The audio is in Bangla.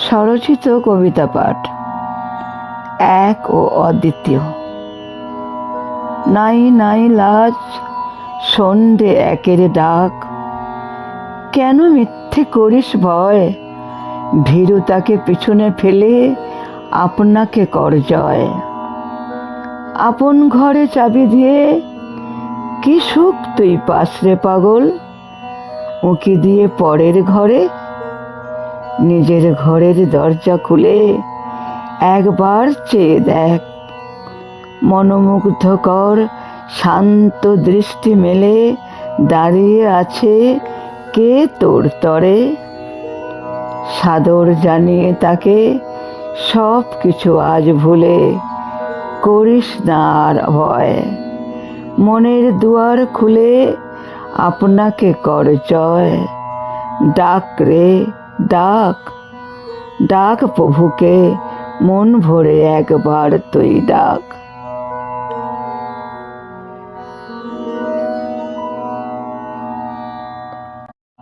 স্বরচিত কবিতা পাঠ এক ও অদ্বিতীয়। নাই নাই লাজ সন্ধে একের ডাক, কেন মিথ্যে করিস ভয়? ভীরুতাকে পিছনে ফেলে আপনাকে কর জয়। আপন ঘরে চাবি দিয়ে কি সুখ তুই পাস রে পাগল? উঁকি দিয়ে পরের ঘরে, নিজের ঘরের দরজা খুলে একবার চেয়ে দেখ। মনোমুগ্ধকর শান্ত দৃষ্টি মেলে দাঁড়িয়ে আছে কে তোর তরে? সাদর জানিয়ে তাকে সব কিছু আজ ভুলে করিস না আর ভয়। মনের দুয়ার খুলে আপনাকে কর জয়। ডাক রে ডাক, ডাক প্রভুকে মন ভরে একবার তুই ডাক।